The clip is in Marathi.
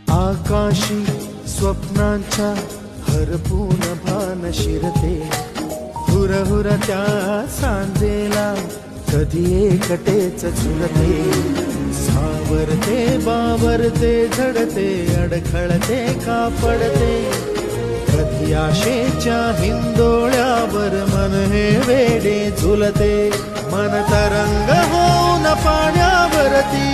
आकाशी स्वप्नांच्या हरपून भान शिरते, हुरहुर त्या सांजेला कधी एकटेच झुलते, सावरते बावरते झडते अडखळते का पडते, कधी आशेच्या हिंदोळ्यावर मन हे वेडे झुलते, मन तरंग होऊन पाण्यावरती